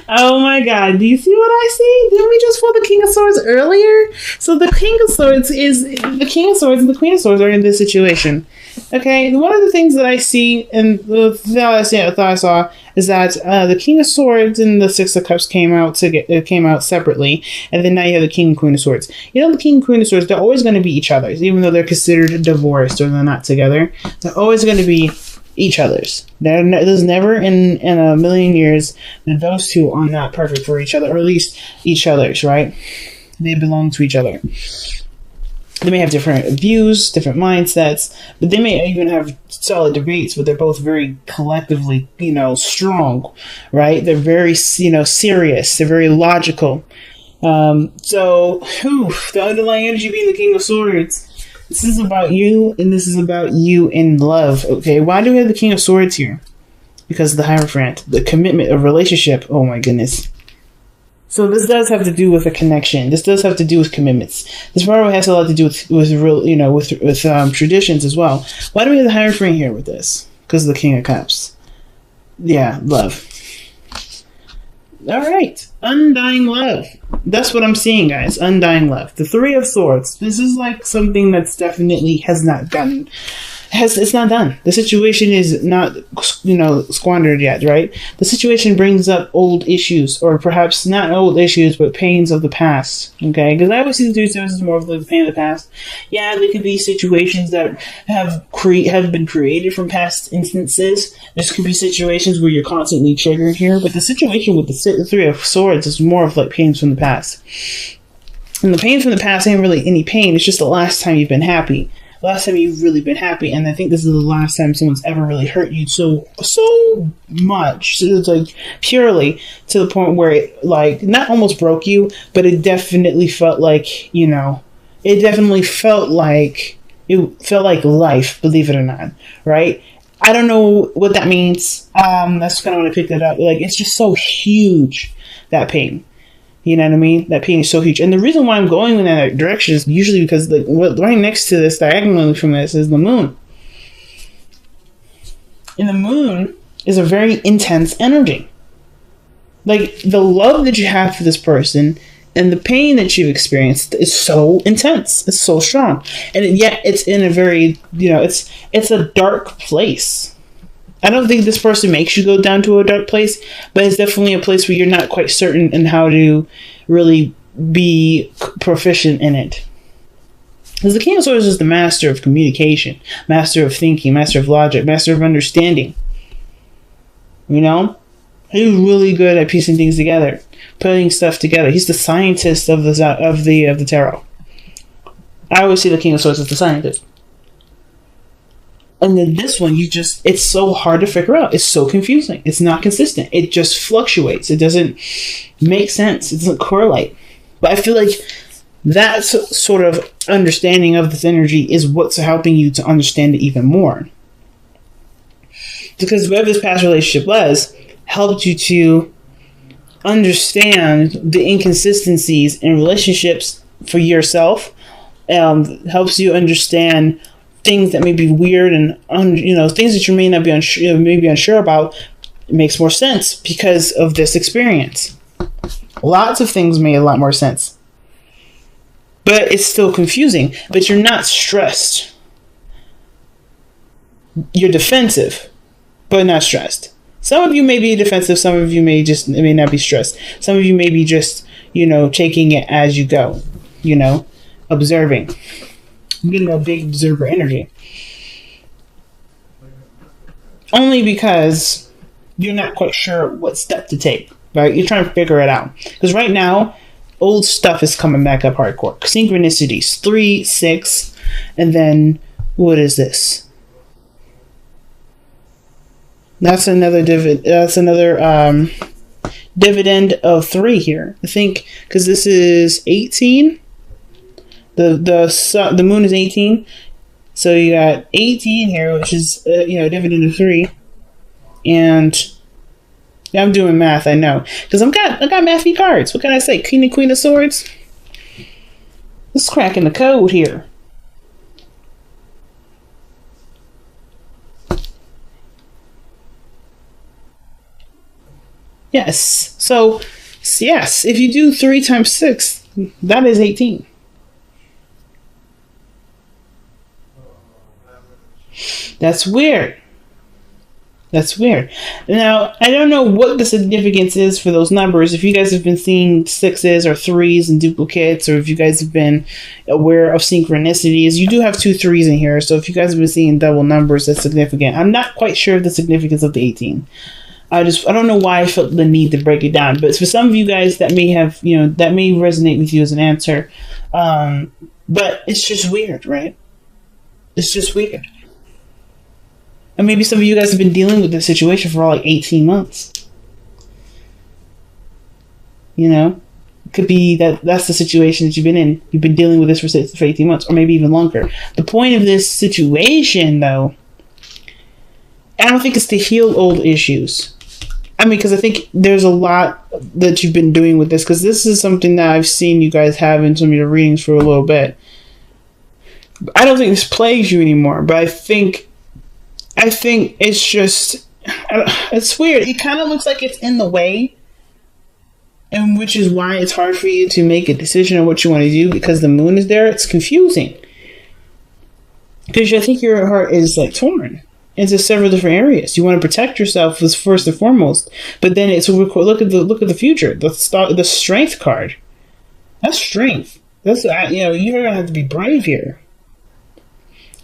Oh my god, do you see what I see? Didn't we just pull the King of Swords earlier? So the King of Swords is the King of Swords and the Queen of Swords are in this situation. Okay, one of the things that I see and the thing I thought I saw is that the King of Swords and the Six of Cups came out separately, and then now you have the King and Queen of Swords. You know, the King and Queen of Swords, they're always going to be each other's, even though they're considered divorced or they're not together. They're always going to be each other's. There's never in a million years that those two are not perfect for each other, or at least each other's, right? They belong to each other. They may have different views, different mindsets, but they may even have solid debates, but they're both very collectively, strong, right? They're very, serious. They're very logical. The underlying energy being the King of Swords. This is about you, and this is about you in love, okay? Why do we have the King of Swords here? Because of the Hierophant, the commitment of relationship. Oh my goodness. So this does have to do with a connection. This does have to do with commitments. This probably has a lot to do with real, with traditions as well. Why do we have the Hierophant here with this? Because of the King of Cups. Yeah, love. All right, undying love. That's what I'm seeing, guys. Undying love. The Three of Swords. This is like something that's definitely has not done. It's not done. The situation is not, squandered yet, right? The situation brings up old issues, or perhaps not old issues, but pains of the past. Okay, because I always see the Three of Swords as more of the pain of the past. Yeah, there could be situations that have been created from past instances. There could be situations where you're constantly triggered here, but the situation with the Three of Swords is more of like pains from the past. And the pains from the past ain't really any pain. It's just the last time you've been happy. Last time you've really been happy, and I think this is the last time someone's ever really hurt you so much. So it's like purely to the point where it like not almost broke you, but it definitely felt like it felt like life. Believe it or not, right? I don't know what that means. That's kind of when I picked that up. Like it's just so huge, that pain. You know what I mean? That pain is so huge. And the reason why I'm going in that direction is usually because right next to this, diagonally from this, is the moon. And the moon is a very intense energy. Like, the love that you have for this person and the pain that you've experienced is so intense. It's so strong. And yet, it's in a very, it's a dark place. I don't think this person makes you go down to a dark place, but it's definitely a place where you're not quite certain in how to really be proficient in it. Because the King of Swords is the master of communication, master of thinking, master of logic, master of understanding. He's really good at piecing things together, putting stuff together. He's the scientist of the tarot. I always see the King of Swords as the scientist. And then this one, it's so hard to figure out. It's so confusing. It's not consistent. It just fluctuates. It doesn't make sense. It doesn't correlate. But I feel like that sort of understanding of this energy is what's helping you to understand it even more. Because whatever this past relationship was, helped you to understand the inconsistencies in relationships for yourself. Helps you understand things that may be weird and things that you may not be unsure about. It makes more sense because of this experience. Lots of things make a lot more sense, but it's still confusing. But you're not stressed. You're defensive, but not stressed. Some of you may be defensive. Some of you may not be stressed. Some of you may be just taking it as you go. Observing. I'm getting a big observer energy. Only because you're not quite sure what step to take, right? You're trying to figure it out. Because right now, old stuff is coming back up hardcore. Synchronicities. 3, 6, and then, what is this? That's another dividend of 3 here. I think, because this is 18. The moon is 18, so you got 18 here, which is dividend of 3, and yeah, I'm doing math. I know because I got mathy cards. What can I say? King and Queen of Swords. This is cracking the code here. Yes. So, yes, if you do 3 times 6, that is 18. That's weird. That's weird. Now, I don't know what the significance is for those numbers. If you guys have been seeing 6s or 3s and duplicates, or if you guys have been aware of synchronicities, you do have 2 3s in here. So if you guys have been seeing double numbers, that's significant. I'm not quite sure of the significance of the 18. I don't know why I felt the need to break it down. But for some of you guys, that may have, that may resonate with you as an answer. But it's just weird, right? It's just weird. And maybe some of you guys have been dealing with this situation for like 18 months. It could be that's the situation that you've been in. You've been dealing with this for 18 months, or maybe even longer. The point of this situation, though, I don't think it's to heal old issues. Because I think there's a lot that you've been doing with this, because this is something that I've seen you guys have in some of your readings for a little bit. I don't think this plagues you anymore, but I think it's just, it's weird. It kind of looks like it's in the way, and which is why it's hard for you to make a decision on what you want to do, because the moon is there. It's confusing. Because I think your heart is like torn into several different areas. You want to protect yourself as first and foremost, but then it's look at the future. The strength card. That's strength. That's you're gonna have to be brave here.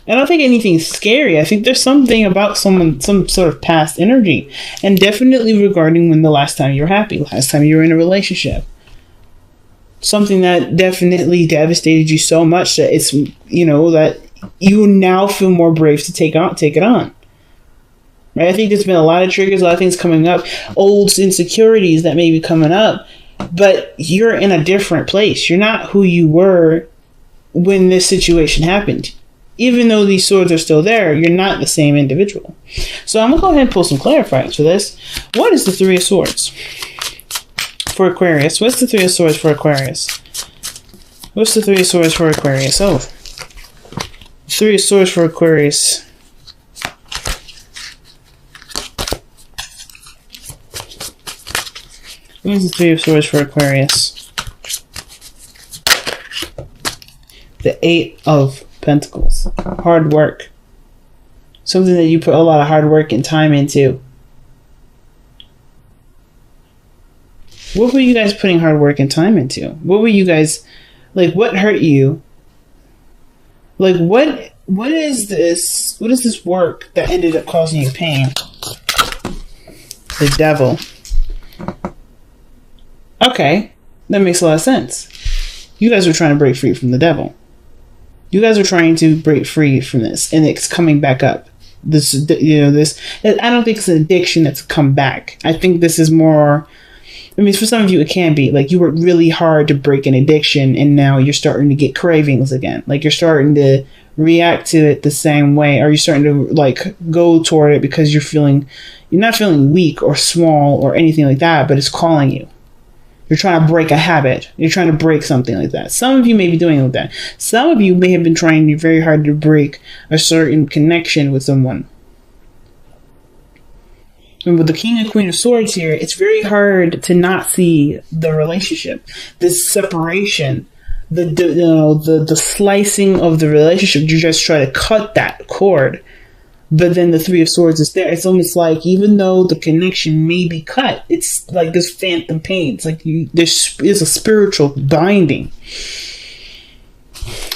I don't think anything's scary. I think there's something about some sort of past energy, and definitely regarding when the last time you were happy, last time you were in a relationship. Something that definitely devastated you so much that it's that you now feel more brave to take it on. Right? I think there's been a lot of triggers, a lot of things coming up, old insecurities that may be coming up, but you're in a different place. You're not who you were when this situation happened. Even though these swords are still there, you're not the same individual. So I'm going to go ahead and pull some clarifiers for this. What is the 3 of Swords for Aquarius? What's the 3 of Swords for Aquarius? What's the 3 of Swords for Aquarius? Oh, 3 of Swords for Aquarius. What is the 3 of Swords for Aquarius? The 8 of Pentacles. Hard work. Something that you put a lot of hard work and time into. What were you guys putting hard work and time into? What were you guys, what hurt you? What is this? What is this work that ended up causing you pain? The Devil. Okay, that makes a lot of sense. You guys were trying to break free from the devil. You guys are trying to break free from this, and it's coming back up. This. I don't think it's an addiction that's come back. I think this is more. For some of you, it can be you worked really hard to break an addiction, and now you're starting to get cravings again. You're starting to react to it the same way, or you're starting to go toward it because you're not feeling weak or small or anything like that, but it's calling you. You're trying to break a habit. You're trying to break something like that. Some of you may be doing it like that. Some of you may have been trying very hard to break a certain connection with someone. And with the King and Queen of Swords here, it's very hard to not see the relationship, this separation, the slicing of the relationship. You just try to cut that cord. But then the 3 of Swords is there. It's almost like even though the connection may be cut, it's like this phantom pain. It's there's a spiritual binding.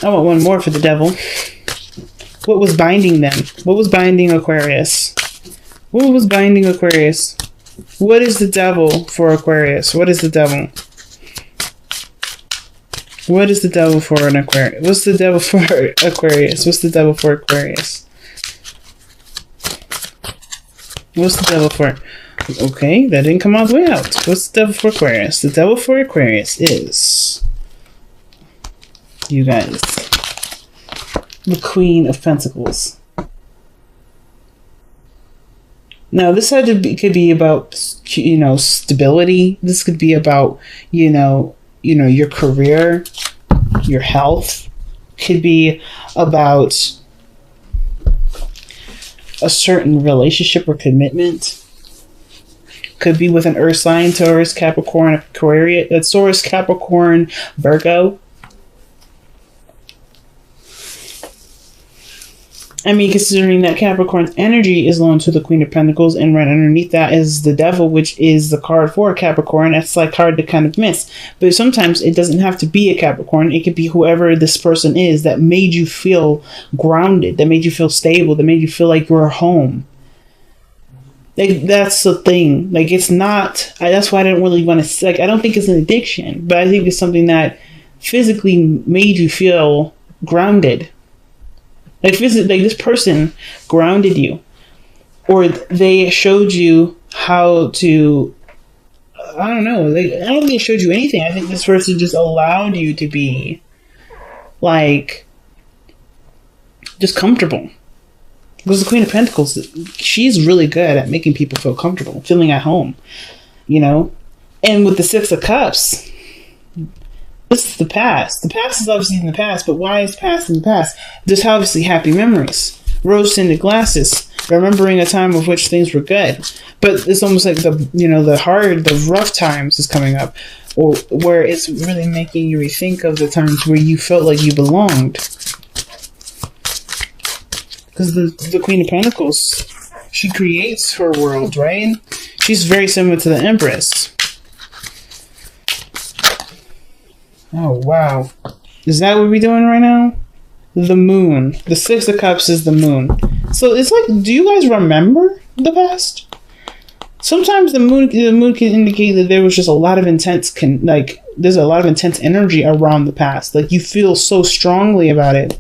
I want one more for the Devil. What was binding them? What was binding Aquarius? What was binding Aquarius? What is the Devil for Aquarius? What is the Devil? What is the Devil for an Aquarius? What's the Devil for Aquarius? What's the Devil for Aquarius? What's the Devil for? Okay, that didn't come all the way out. What's the Devil for Aquarius? The Devil for Aquarius is, you guys, the Queen of Pentacles. Now, this could be about, stability. This could be about, your career, your health. Could be about a certain relationship or commitment. could be with an Earth sign, Taurus, Capricorn, Aquarius, Taurus, Capricorn, Virgo. I mean, considering that Capricorn's energy is loaned to the Queen of Pentacles, and right underneath that is the Devil, which is the card for Capricorn. That's like hard to kind of miss. But sometimes it doesn't have to be a Capricorn. It could be whoever this person is that made you feel grounded, that made you feel stable, that made you feel like you're home. Like, that's the thing. Like, it's not. That's why I didn't really want to. Like, I don't think it's an addiction, but I think it's something that physically made you feel grounded. Like, this person grounded you, or they showed you how to. I don't know. Like, I don't think they showed you anything. I think this person just allowed you to be, like, just comfortable. Because the Queen of Pentacles, she's really good at making people feel comfortable, feeling at home, you know. And with the Six of Cups, this is the past. The past is obviously in the past, but why is past in the past? There's obviously happy memories. Rose-tinted glasses, remembering a time of which things were good. But it's almost like the rough times is coming up, or where it's really making you rethink of the times where you felt like you belonged. Because the Queen of Pentacles, she creates her world, right? She's very similar to the Empress. Oh, wow. Is that what we're doing right now? The Moon. The Six of Cups is the Moon. So it's like, do you guys remember the past? Sometimes the moon can indicate that there was just a lot of there's a lot of intense energy around the past. Like, you feel so strongly about it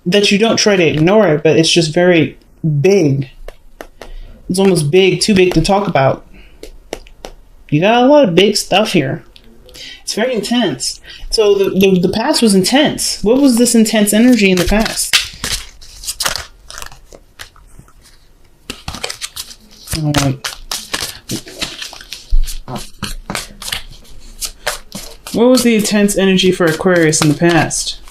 that you don't try to ignore it, but it's just very big. It's almost big, too big to talk about. You got a lot of big stuff here. It's very intense. So the past was intense. What was this intense energy in the past? What was the intense energy for Aquarius in the past?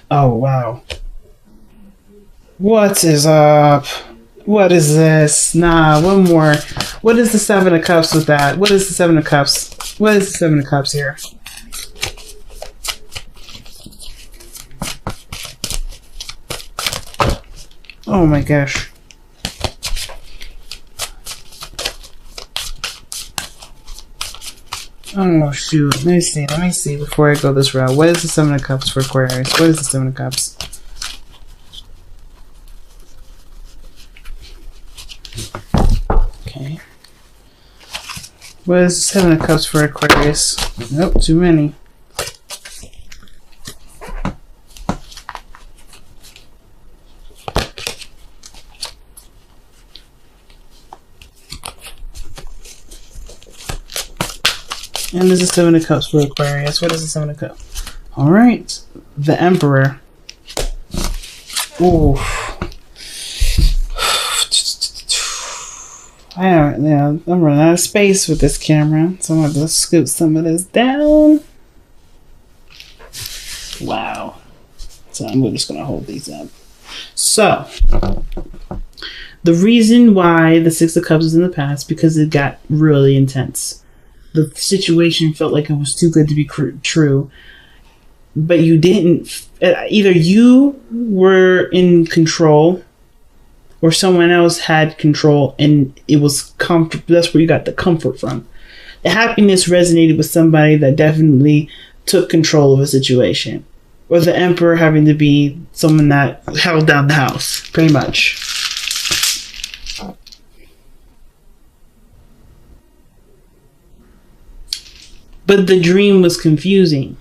Oh, wow. What is up? What is this? Nah, one more. What is the Seven of Cups with that? What is the Seven of Cups? What is the Seven of Cups here? Oh my gosh. Oh shoot. Let me see before I go this route. What is the Seven of Cups for Aquarius? What is the Seven of Cups? Okay. What is the Seven of Cups for Aquarius? Nope, too many. And there's a Seven of Cups for Aquarius. What is the Seven of Cups? Alright. The Emperor. Ooh. I'm running out of space with this camera, so I'm going to scoot some of this down. Wow. So I'm just going to hold these up. So, the reason why the Six of Cups is in the past, because it got really intense. The situation felt like it was too good to be true, but you didn't. Either you were in control, or someone else had control, and it was comfort. That's where you got the comfort from. The happiness resonated with somebody that definitely took control of a situation, or the Emperor having to be someone that held down the house, pretty much. But the dream was confusing.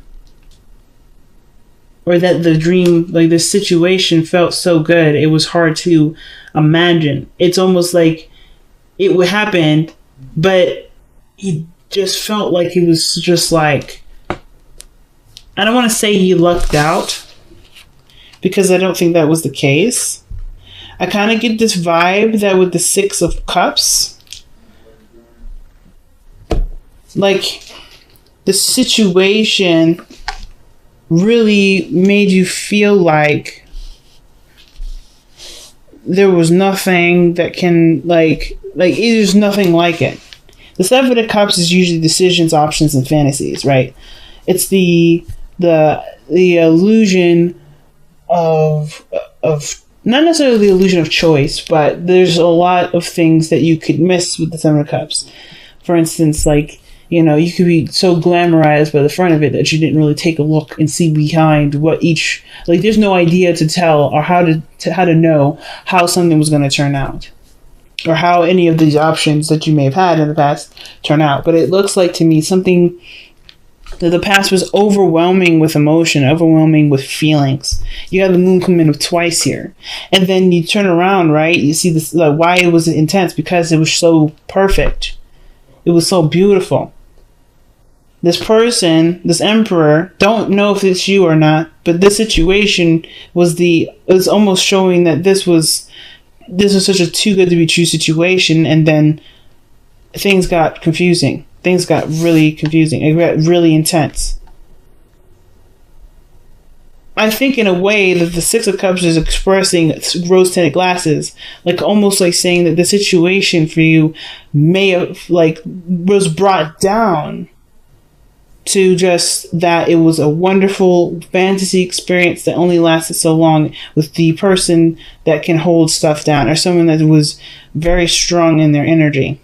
Or that the dream, like the situation felt so good, it was hard to imagine. It's almost like it would happen, but it just felt like it was just like, I don't want to say he lucked out, because I don't think that was the case. I kind of get this vibe that with the Six of Cups, like, the situation really made you feel like there was nothing that can there's nothing like it. The Seven of Cups is usually decisions, options, and fantasies, right? It's the illusion of not necessarily the illusion of choice, but there's a lot of things that you could miss with the Seven of Cups. For instance, you could be so glamorized by the front of it that you didn't really take a look and see behind what each, there's no idea to tell or how to know how something was going to turn out, or how any of these options that you may have had in the past turn out. But it looks like to me something that the past was overwhelming with emotion, overwhelming with feelings. You have the moon come in twice here. And then you turn around, right? You see this, why it was intense, because it was so perfect. It was so beautiful. This person, this emperor, don't know if it's you or not, but this situation was almost showing that this was such a too good to be true situation, and then things got confusing. Things got really confusing. It got really intense. I think in a way that the Six of Cups is expressing rose-tinted glasses, almost like saying that the situation for you may have was brought down to just that it was a wonderful fantasy experience that only lasted so long with the person that can hold stuff down, or someone that was very strong in their energy.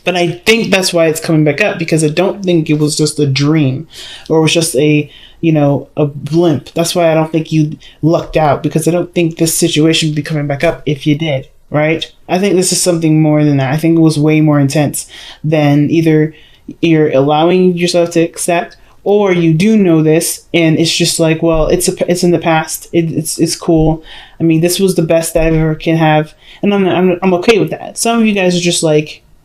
But I think that's why it's coming back up, because I don't think it was just a dream, or it was just a blimp. That's why I don't think you lucked out, because I don't think this situation would be coming back up if you did, right? I think this is something more than that. I think it was way more intense than either you're allowing yourself to accept, or you do know this and it's just it's in the past. It's cool. I mean, this was the best that I ever can have, and I'm okay with that. Some of you guys are just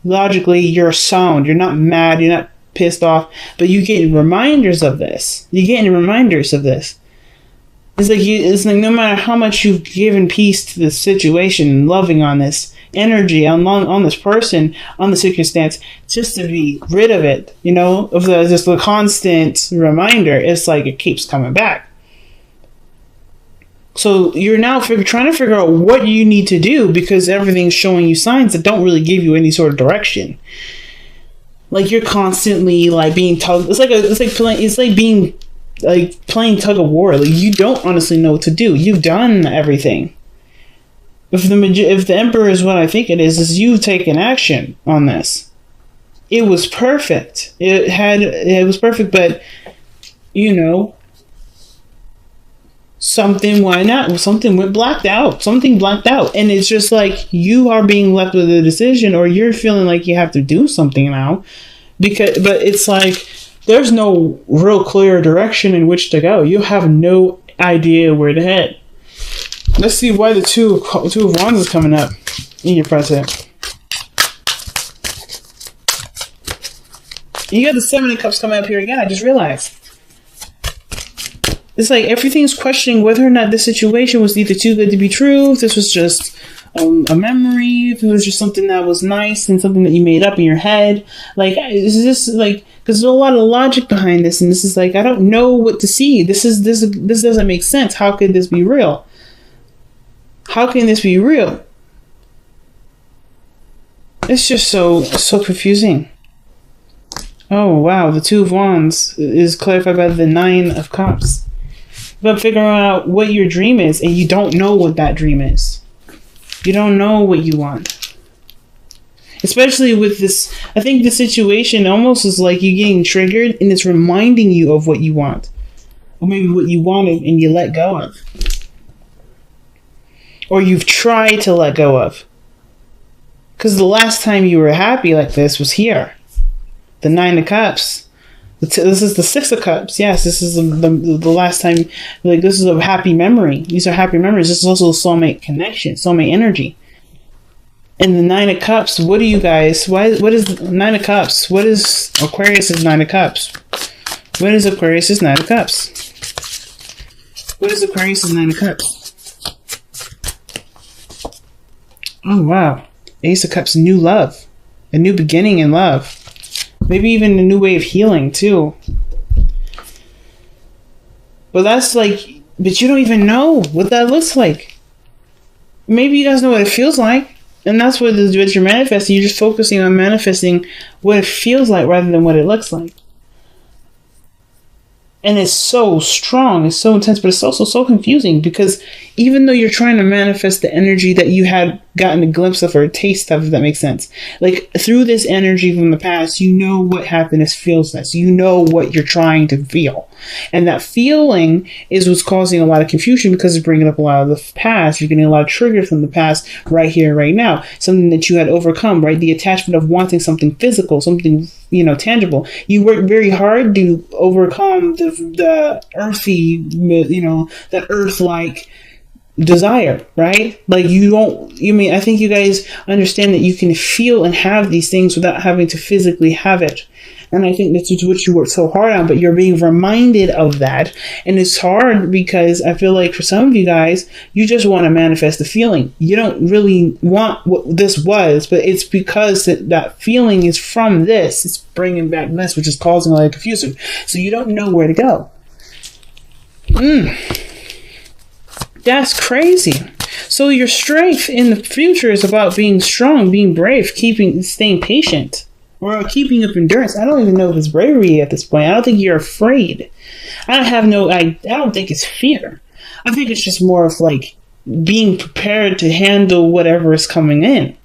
logically, you're sound. You're not mad. You're not pissed off. But you get reminders of this. It's like no matter how much you've given peace to this situation and loving on this energy, on this person, on the circumstance, just to be rid of it, of just the constant reminder, it's like it keeps coming back. So you're now trying to figure out what you need to do, because everything's showing you signs that don't really give you any sort of direction. You're constantly being tugged. It's like playing tug of war. You don't honestly know what to do. You've done everything. If the Emperor is what I think it is you've taken action on this. It was perfect. It was perfect, but something went blacked out. Something blacked out. And it's just you are being left with a decision, or you're feeling like you have to do something now. But it's there's no real clear direction in which to go. You have no idea where to head. Let's see why the two of Wands is coming up in your present. You got the Seven of Cups coming up here again. I just realized. It's everything's questioning whether or not this situation was either too good to be true, if this was just a memory, if it was just something that was nice and something that you made up in your head. Is this because there's a lot of logic behind this, and this is I don't know what to see. This doesn't make sense. How could this be real? How can this be real? It's just so confusing. Oh wow, the Two of Wands is clarified by the Nine of Cups. But figuring out what your dream is, and you don't know what that dream is. You don't know what you want. Especially with this, I think the situation almost is like you getting triggered, and it's reminding you of what you want. Or maybe what you wanted and you let go of. Or you've tried to let go of. Because the last time you were happy like this was here. The Nine of Cups. This is the Six of Cups. Yes, this is the last time. This is a happy memory. These are happy memories. This is also a soulmate connection, soulmate energy. And the Nine of Cups. What do you guys? What is the Nine of Cups? What is Aquarius's Nine of Cups? What is Aquarius's Nine of Cups? What is Aquarius's Nine of Cups? Oh wow, Ace of Cups. New love, a new beginning in love. Maybe even a new way of healing, too. But that's like, but you don't even know what that looks like. Maybe you guys know what it feels like. And that's what you're manifesting. You're just focusing on manifesting what it feels like rather than what it looks like. And it's so strong, it's so intense, but it's also so confusing because even though you're trying to manifest the energy that you had gotten a glimpse of or a taste of, if that makes sense, like through this energy from the past, you know what happiness feels like. So you know what you're trying to feel. And that feeling is what's causing a lot of confusion because it's bringing up a lot of the past. You're getting a lot of triggers from the past right here, right now. Something that you had overcome, right? The attachment of wanting something physical, something, tangible. You work very hard to overcome the earthy, that earth-like desire, right? Like I think you guys understand that you can feel and have these things without having to physically have it. And I think that's what you work so hard on, but you're being reminded of that. And it's hard because I feel like for some of you guys, you just want to manifest the feeling. You don't really want what this was, but it's because that feeling is from this. It's bringing back this, which is causing a lot of confusion. So you don't know where to go. That's crazy. So your strength in the future is about being strong, being brave, staying patient. Or keeping up endurance. I don't even know if it's bravery at this point. I don't think you're afraid. I don't think it's fear. I think it's just more of like being prepared to handle whatever is coming in.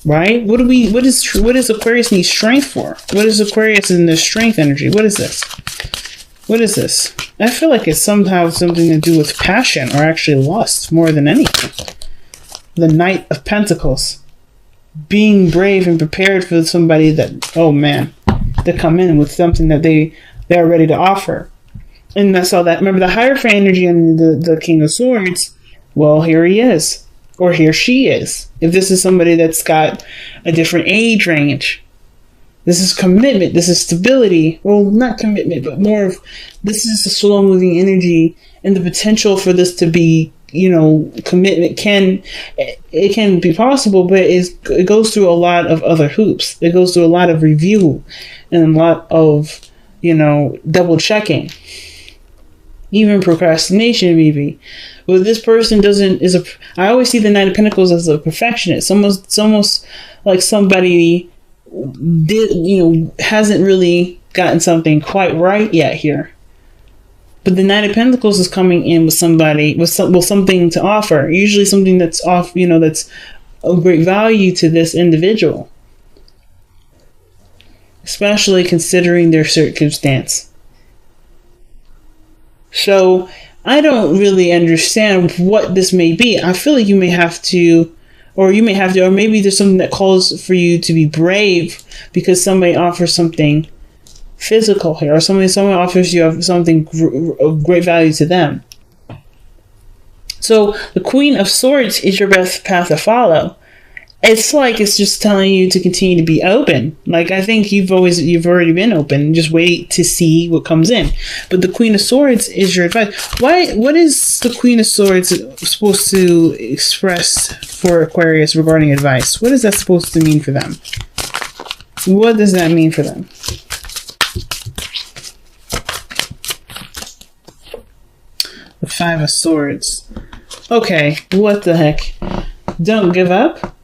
Right? What is Aquarius need strength for? What is Aquarius in their strength energy? What is this? What is this? I feel like it's somehow something to do with passion or actually lust more than anything. The Knight of Pentacles. Being brave and prepared for somebody that come in with something that they're ready to offer. And that's all that. Remember the Hierophant energy and the King of Swords. Well, here he is. Or here she is. If this is somebody that's got a different age range. This is commitment. This is stability. Well, not commitment, but more of this is a slow moving energy and the potential for this to be commitment can be possible, but it goes through a lot of other hoops. It goes through a lot of review and a lot of, double checking, even procrastination maybe. But this person I always see the Knight of Pentacles as a perfectionist. It's almost like somebody hasn't really gotten something quite right yet here. But the Knight of Pentacles is coming in with somebody with something to offer. Usually something that's that's of great value to this individual. Especially considering their circumstance. So I don't really understand what this may be. I feel like you may have to, or maybe there's something that calls for you to be brave because somebody offers something physical here, or someone offers you something of great value to them. So the Queen of Swords is your best path to follow. It's like it's just telling you to continue to be open. Like I think you've already been open. Just wait to see what comes in. But the Queen of Swords is your advice. What is the Queen of Swords supposed to express for Aquarius regarding advice? What is that supposed to mean for them? What does that mean for them? The Five of Swords. Okay, what the heck? Don't give up?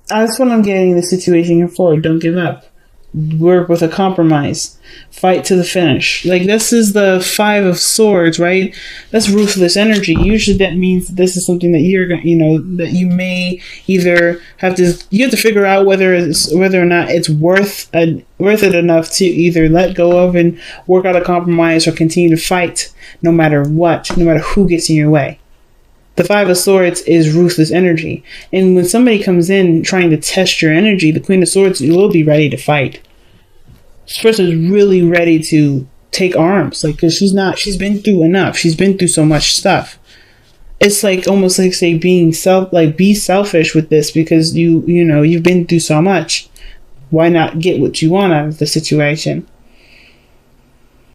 That's what I'm getting the situation here for. Don't give up. Work with a compromise. Fight to the finish. Like, this is the Five of Swords, right? That's ruthless energy. Usually that means this is something that that you may either have to figure out whether or not it's worth it enough to either let go of and work out a compromise or continue to fight no matter what, no matter who gets in your way. The Five of Swords is ruthless energy. And when somebody comes in trying to test your energy, the Queen of Swords will be ready to fight. This person is really ready to take arms. Like, cause she's been through enough. She's been through so much stuff. It's like almost like say be selfish with this because you've been through so much. Why not get what you want out of the situation?